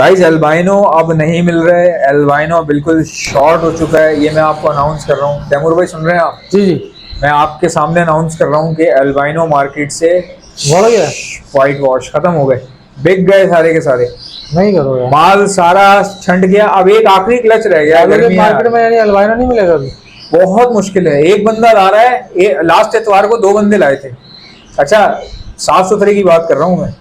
Guys albino अब नहीं मिल रहे, एल्बाइनो बिल्कुल शॉर्ट हो चुका है। ये मैं आपको अनाउंस कर रहा हूँ। तैमूर भाई सुन रहे हैं आप? जी जी। मैं आपके सामने अनाउंस कर रहा हूँ कि एल्बाइनो मार्केट से बढ़ गया, व्हाइट वॉश खत्म हो गए, बिक गए सारे के सारे। नहीं करो यार। माल सारा छंट गया। अब एक आखिरी क्लच रह गया। गर्मी मार्केट में यानी अल्बाइनो नहीं मिलेगा अभी, बहुत मुश्किल है। एक बंदा ला रहा है, लास्ट एतवार को 2 बंदे लाए थे। अच्छा, साफ सुथरे की बात कर रहा हूँ मैं,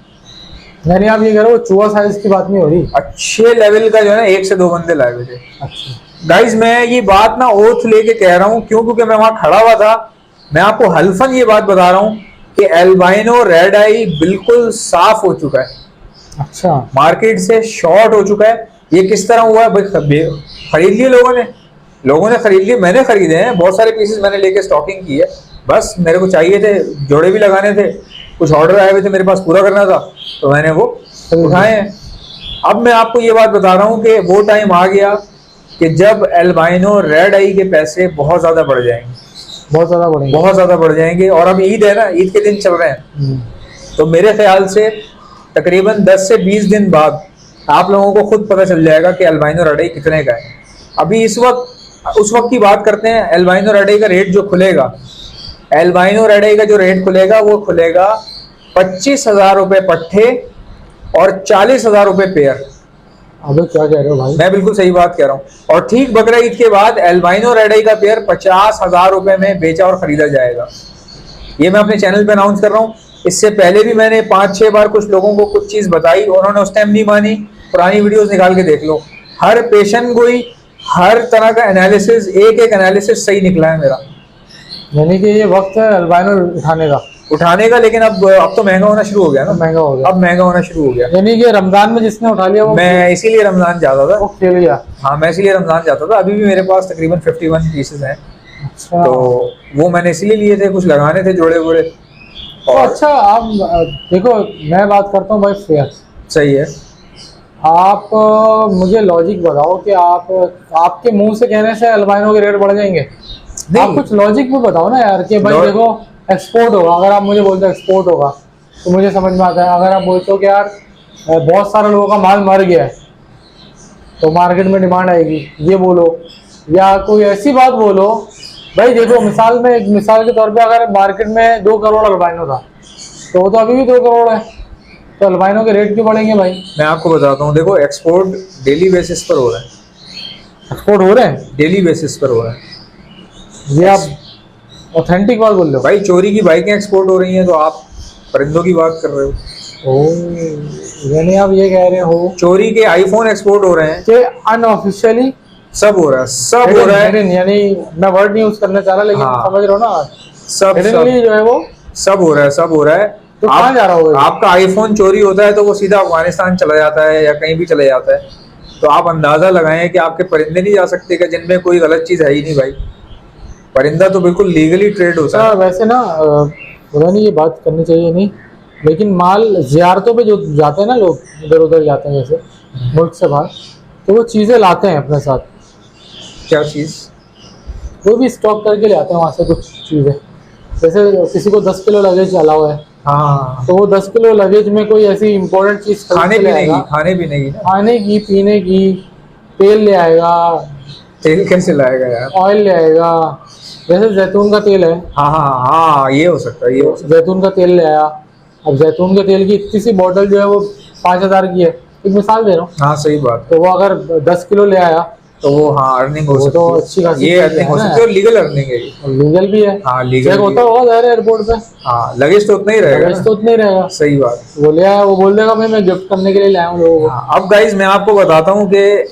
यानी आप ये कह रहे हो चूहा साइज की बात नहीं हो रही, अच्छे लेवल का जो है ना 1 से 2 बंदे लाए हुए थे। अच्छा गाइज मैं ये बात ना ओथ लेके कह रहा हूँ, क्यों? क्योंकि मैं वहां खड़ा हुआ था। मैं आपको हल्फन ये बात बता रहा हूँ कि एल्बाइनो रेड आई बिल्कुल साफ हो चुका है, अच्छा मार्केट से शॉर्ट हो चुका है। ये किस तरह हुआ है भाई? खरीद लिए लोगों ने खरीद लिए, मैंने खरीदे हैं बहुत सारे पीसेस, मैंने लेके स्टॉकिंग की है। बस मेरे को चाहिए थे, जोड़े भी लगाने थे, कुछ ऑर्डर आए हुए थे मेरे पास, पूरा करना था, तो मैंने वो उठाए हैं। अब मैं आपको ये बात बता रहा हूँ कि वो टाइम आ गया कि जब एल्बाइनो रेड आई के पैसे बहुत ज्यादा बढ़ जाएंगे, बहुत ज्यादा बढ़ेंगे, बहुत ज्यादा बढ़ जाएंगे। और अब ईद है ना, ईद के दिन चल रहे हैं, तो मेरे ख्याल से तकरीबन 10 से 20 दिन बाद आप लोगों को खुद पता चल जाएगा कि एल्बाइनो रेड आई कितने का है। अभी इस वक्त उस वक्त की बात करते हैं। एल्बाइनो रेड आई का रेट जो खुलेगा, एल्बाइनो रेड आई का जो रेट खुलेगा वो खुलेगा 25,000 रुपए पट्टे और 40,000 रुपए पेयर। अबे क्या कह रहे हो भाई? मैं बिल्कुल सही बात कह रहा हूँ। और ठीक बकरा ईद के बाद एल्बाइनो रेड आई का पेयर 50,000 रुपए में बेचा और खरीदा जाएगा। ये मैं अपने चैनल पे अनाउंस कर रहा हूँ। इससे पहले भी मैंने 5-6 बार कुछ लोगों को कुछ चीज बताई, उन्होंने उस टाइम नहीं मानी। पुरानी वीडियोस निकाल के देख लो, हर पेशन गोई, हर तरह का एनालिसिस, एक एनालिसिस सही निकला है मेरा। यानी कि ये वक्त है अल्बाइनो उठाने का। लेकिन अब तो महंगा होना शुरू हो गया ना, महंगा हो गया, अब महंगा होना शुरू हो गया। यानी कि रमजान में जिसने उठा लिया वो, मैं इसीलिए रमजान जाता था, वो खेल गया। हाँ मैं इसीलिए रमजान जाता था। अभी भी मेरे पास तकरीबन 51 पीसेस हैं। अच्छा, तो वो मैंने इसीलिए लिए थे, कुछ लगाने थे जोड़े वोड़े। तो अच्छा आप देखो, मैं बात करता हूँ भाई फेयर। सही है। आप मुझे लॉजिक बताओ कि आपके मुंह से कहने से अल्बाइनो के रेट बढ़ जाएंगे? आप कुछ लॉजिक भी बताओ ना यार, कि भाई देखो एक्सपोर्ट होगा। अगर आप मुझे बोलते हो एक्सपोर्ट होगा तो मुझे समझ में आता है। अगर आप बोलते हो कि यार बहुत सारे लोगों का माल मर गया है तो मार्केट में डिमांड आएगी, ये बोलो। या कोई ऐसी बात बोलो, भाई देखो मिसाल के तौर पे अगर मार्केट में 2 करोड़ अल्बाइनो था तो वो तो अभी भी 2 करोड़ है, तो अल्बाइनो के रेट क्यों बढ़ेंगे भाई? मैं आपको बताता हूँ, देखो एक्सपोर्ट डेली बेसिस पर हो रहा है, एक्सपोर्ट हो रहे हैं, डेली बेसिस पर हो रहा है। ये आप ऑथेंटिक बात बोल रहे हो भाई चोरी की बाइकें एक्सपोर्ट हो रही हैं, तो आप परिंदों की बात कर रहे हो। यानी आप ये कह रहे हो चोरी के आईफोन एक्सपोर्ट हो रहे हैं कि अनऑफिशियली सब हो रहा है, सब हो रहा है। यानी मैं वर्ड नहीं यूज करना चाह रहा, लेकिन हाँ, समझ रहे हो ना, सब जो है वो सब हो रहा है, सब हो रहा है। तो कहाँ जा रहा होगा? आपका आईफोन चोरी होता है तो वो सीधा अफगानिस्तान चला जाता है या कहीं भी चले जाता है। तो आप अंदाजा लगाएं कि आपके परिंदे नहीं जा सकते क्या, जिनमें कोई गलत चीज है ही नहीं भाई। परिंदा तो बिल्कुल लीगली ट्रेड होता है। वैसे ना पता नहीं ये बात करनी चाहिए नहीं, लेकिन माल जियारतों पे जो जाते हैं ना लोग, इधर उधर जाते हैं जैसे मुल्क से बाहर, तो वो चीज़ें लाते हैं अपने साथ। क्या चीज? वो भी स्टॉक करके ले आते हैं वहाँ से कुछ चीज़ें। जैसे किसी को 10 किलो लगेज चला हुआ है, हाँ, तो वो 10 किलो लगेज में कोई ऐसी इंपॉर्टेंट चीज खाने पीने की तेल ले आएगा। तेल कैसे लाएगा यार? ऑयल ले आएगा, जैसे जैतून का तेल है। हाँ हाँ हाँ, ये हो सकता है, ये हो सकता है। जैतून का तेल ले आया। अब जैतून के तेल की इतनी सी बोतल जो है वो 5,000 की है, एक मिसाल दे रहा हूँ। हाँ सही बात। तो वो अगर 10 किलो ले आया तो वो हाँ अर्निंग हो सकती तो है, अच्छी खासी ये अर्निंग हो सकती है, और लीगल अर्निंग है ये। लीगल भी है। हाँ लीगल चेक होता होगा ज़ाहिर है एयरपोर्ट पे। हाँ, लगेज तो उतना ही रहेगा, लगेज तो उतना ही रहेगा। सही बात। वो ले आया, वो बोल देगा मैं गिफ्ट करने के लिए लाया हूँ लोगों को। हाँ, अब गाइज मैं आपको बताता हूँ कि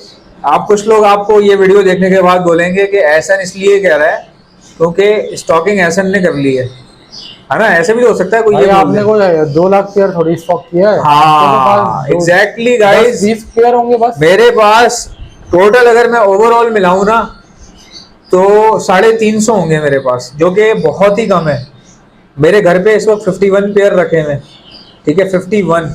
आप कुछ लोग आपको ये वीडियो देखने के बाद बोलेंगे कि एहसन इसलिए कह रहा है क्योंकि स्टॉकिंग एहसन ने कर ली है ना? ऐसे भी तो हो सकता है कोई ये आपने को 2 लाख पेयर थोड़ी स्टॉक किया है। हाँ एग्जैक्टली गाइज, 20 पेयर होंगे बस मेरे पास टोटल। अगर मैं ओवरऑल मिलाऊं ना तो 350 होंगे मेरे पास, जो कि बहुत ही कम है। मेरे घर पे इस वक्त 51 पेयर रखे हुए, ठीक है, 51।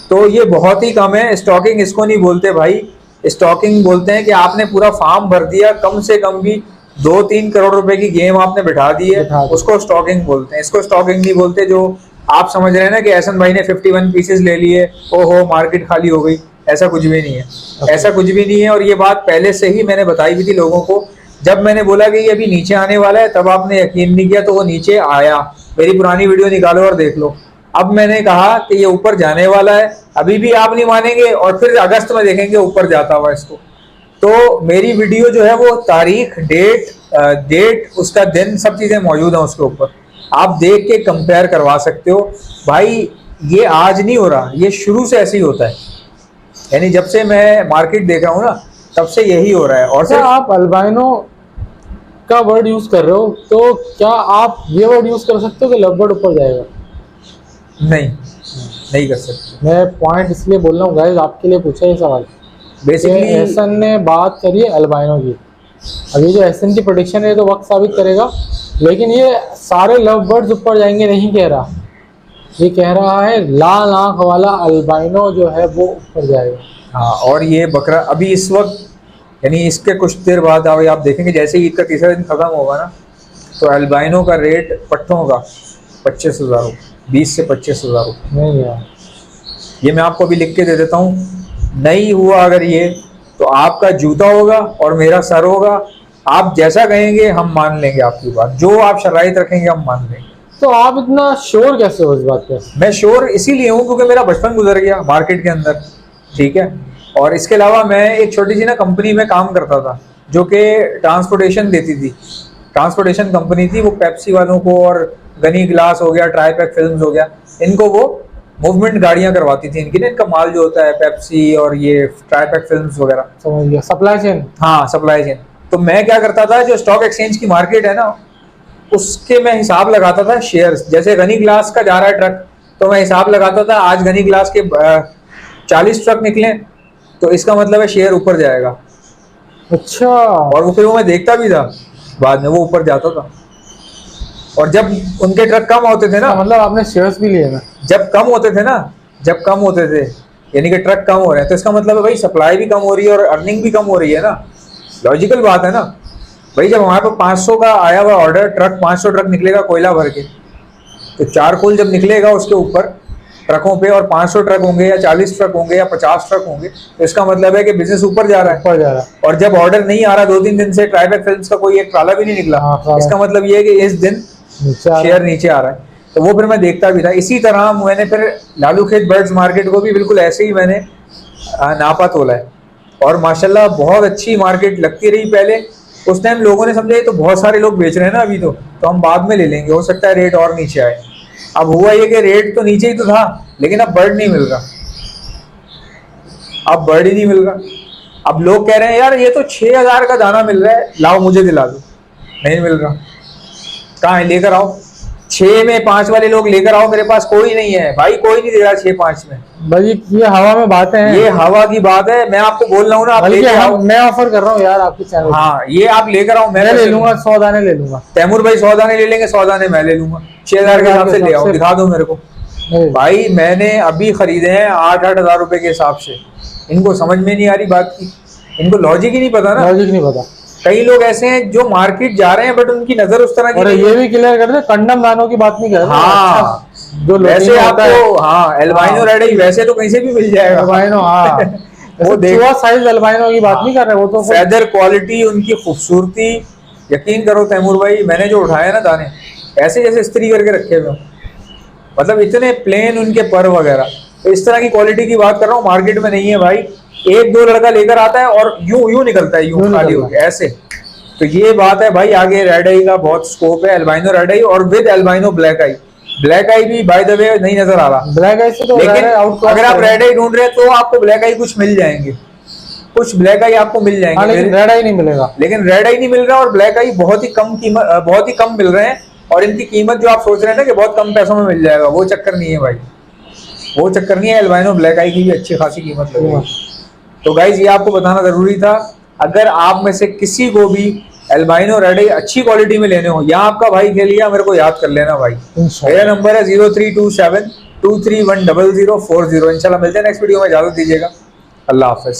तो ये बहुत ही कम है। स्टॉकिंग इसको नहीं बोलते भाई, स्टॉकिंग बोलते हैं कि आपने पूरा फार्म भर दिया, कम से कम भी 2-3 करोड़ रुपए की गेम आपने बिठा दी है, उसको स्टॉकिंग बोलते हैं। इसको स्टॉकिंग नहीं बोलते जो आप समझ रहे हैं ना कि एहसन भाई ने 51 पीसेस ले लिए, ओहो मार्केट खाली हो गई। ऐसा कुछ भी नहीं है, ऐसा कुछ भी नहीं है। और ये बात पहले से ही मैंने बताई भी थी लोगों को। जब मैंने बोला कि ये अभी नीचे आने वाला है तब आपने यकीन नहीं किया, तो वो नीचे आया। मेरी पुरानी वीडियो निकालो और देख लो। अब मैंने कहा कि ये ऊपर जाने वाला है, अभी भी आप नहीं मानेंगे, और फिर अगस्त में देखेंगे ऊपर जाता हुआ इसको। तो मेरी वीडियो जो है वो तारीख, डेट, उसका दिन, सब चीजें मौजूद हैं उसके ऊपर। आप देख के कंपेयर करवा सकते हो भाई। ये आज नहीं हो रहा, ये शुरू से ऐसे ही होता है। यानी जब से मैं मार्केट देख रहा हूँ ना, तब से यही हो रहा है। और सर आप अल्बाइनो का वर्ड यूज कर रहे हो, तो क्या आप ये वर्ड यूज कर सकते हो कि लव बर्ड ऊपर जाएगा? नहीं कर सकते। मैं पॉइंट इसलिए बोल रहा हूँ गाइस, आपके लिए पूछा ये सवाल। बेसिकली एहसन ने बात करी है अल्बाइनो की। अब ये जो एहसन की प्रेडिक्शन है तो वक्त साबित करेगा, लेकिन ये सारे लव बर्ड्स ऊपर जाएंगे नहीं कह रहा। ये कह रहा है लाल आंख वाला अल्बाइनो जो है वो ऊपर जाएगा। हाँ, और ये बकरा अभी इस वक्त, यानी इसके कुछ देर बाद आप देखेंगे, जैसे ईद का तीसरा दिन खत्म होगा ना, तो अल्बाइनो का रेट पट्टों का 25,000 रुपये, 20 से 25,000 रुपये। नहीं यार, ये मैं आपको अभी लिख के दे देता हूँ। नहीं हुआ अगर ये, तो आपका जूता होगा और मेरा सर होगा। आप जैसा कहेंगे हम मान लेंगे आपकी बात, जो आप शराइत रखेंगे हम मान लेंगे। तो आप इतना श्योर कैसे हो इस बात पे? मैं श्योर इसीलिए हूँ क्योंकि मेरा बचपन गुजर गया मार्केट के अंदर, ठीक है। और इसके अलावा मैं एक छोटी सी ना कंपनी में काम करता था जो कि ट्रांसपोर्टेशन देती थी। ट्रांसपोर्टेशन कंपनी थी, वो पेप्सी वालों को और गनी ग्लास हो गया, ट्राईपैक फिल्म्स हो गया, इनको वो मूवमेंट गाड़ियां करवाती थी। इनकी ना, इनका माल जो होता है पेप्सी और ये ट्राईपैक फिल्म्स वगैरह। समझ गया, सप्लाई चेन। हाँ, सप्लाई चेन। तो मैं क्या करता था, जो स्टॉक एक्सचेंज की मार्केट है ना, उसके मैं हिसाब लगाता था शेयर्स। जैसे गनी ग्लास का जा रहा है ट्रक, तो मैं हिसाब लगाता था आज गनी ग्लास के 40 ट्रक निकले, तो इसका मतलब है शेयर ऊपर जाएगा। अच्छा। और वो फिर वो मैं देखता भी था, बाद में वो ऊपर जाता था। और जब उनके ट्रक कम होते थे ना, मतलब आपने शेयर्स भी लिए ना? जब कम होते थे यानी कि ट्रक कम हो रहे हैं, तो इसका मतलब है भाई सप्लाई भी कम हो रही है और अर्निंग भी कम हो रही है ना। लॉजिकल बात है ना भाई। जब हमारे पास 500 का आया हुआ ऑर्डर, ट्रक 500 ट्रक निकलेगा कोयला भर के, तो चारकोल जब निकलेगा उसके ऊपर ट्रकों पे, और 500 ट्रक होंगे या 40 ट्रक होंगे या 50 ट्रक होंगे, तो इसका मतलब है कि बिजनेस ऊपर जा रहा है। ऊपर जा रहा है। और जब ऑर्डर नहीं आ रहा, 2-3 दिन से ट्राईपैक फिल्म्स का कोई एक ट्राला भी नहीं निकला, इसका मतलब ये है कि इस दिन शेयर नीचे आ रहा है। तो वो फिर मैं देखता भी था। इसी तरह मैंने फिर लालू खेत बर्ड्स मार्केट को भी बिल्कुल ऐसे ही मैंने नापा तोला है, और माशाल्लाह बहुत अच्छी मार्केट लगती रही पहले। उस टाइम लोगों ने समझा ये तो बहुत सारे लोग बेच रहे हैं ना अभी, तो हम बाद में ले लेंगे, हो सकता है रेट और नीचे आए। अब हुआ ये कि रेट तो नीचे ही तो था, लेकिन अब बर्ड नहीं मिल रहा, अब बर्ड ही नहीं मिल रहा। अब लोग कह रहे हैं यार ये तो 6,000 का दाना मिल रहा है, लाओ मुझे दिला दो। नहीं मिल रहा, कहाँ है, लेकर आओ। 6 में 5 वाले लोग लेकर आओ, मेरे पास कोई नहीं है भाई, कोई नहीं दे रहा 6-5 में भाई। ये हवा में बातें हैं, ये हवा की बात है। मैं आपको बोल रहा हूँ ना, आप लेकर आओ। मैं ऑफर कर रहा हूँ यार आपके चैनल। हाँ, ये आप लेकर आओ, मैं ले लूंगा, 100 दाने ले लूंगा। तैमूर भाई 100 दाने ले लेंगे, 100 दाने मैं ले लूंगा। 6,000 के हिसाब से ले आओ, दिखा दो मेरे को। भाई मैंने अभी खरीदे हैं 8-8 हजार रुपए के हिसाब से। इनको समझ में नहीं आ रही बात की, इनको लॉजिक ही नहीं पता ना। लॉजिक नहीं पता। कई लोग ऐसे हैं जो मार्केट जा रहे हैं बट उनकी नजर उस तरह की नहीं। ये भी क्लियर कर दे, कंडम दानों की बात नहीं कर रहे। हाँ, जो वैसे आपको, हाँ, एल्बाइनो रेड वैसे तो कहीं से भी मिल जाएगा। एल्बाइनो, हाँ। वो देखो साइज एल्बाइनो की बात नहीं कर रहे, वो तो फेदर क्वालिटी, उनकी खूबसूरती, यकीन करो तैमूर भाई, मैंने जो उठाए ना दाने, ऐसे जैसे इस्त्री करके रखे हुए, मतलब इतने प्लेन उनके पर वगैरह। तो इस तरह की क्वालिटी की बात कर रहा हूँ, मार्केट में नहीं है भाई। 1-2 लड़का लेकर आता है और यूं निकलता है, यूं खाली हो गया ऐसे। तो ये बात है भाई, आगे रेड आई का बहुत स्कोप है, एल्बाइनो रेड आई और with albino black eye. Black eye भी बाय द वे नहीं नजर आ रहा, ब्लैक आई से तो लेकिन अगर आप रेड आई ढूंढ रहे हैं तो आपको ब्लैक आई कुछ मिल जाएंगे, कुछ ब्लैक आई आपको मिल जाएंगे। लेकिन रेड आई नहीं मिलेगा, लेकिन रेड आई नहीं मिल रहा, और ब्लैक आई बहुत ही कम कीमत, बहुत ही कम मिल रहे हैं। और इनकी कीमत जो आप सोच रहे हैं ना कि बहुत कम पैसों में मिल जाएगा, वो चक्कर नहीं है भाई, वो चक्कर नहीं है। एल्बाइनो ब्लैक आई की भी अच्छी खासी कीमत लगेगी। तो गाइज ये आपको बताना जरूरी था। अगर आप में से किसी को भी एल्बाइनो रेड आई अच्छी क्वालिटी में लेने हो, या आपका भाई खेल लिया, मेरे को याद कर लेना भाई। मेरा नंबर है 0327231040। इंशाल्लाह मिलते हैं नेक्स्ट वीडियो में, इजाजत दीजिएगा, अल्लाह हाफिज।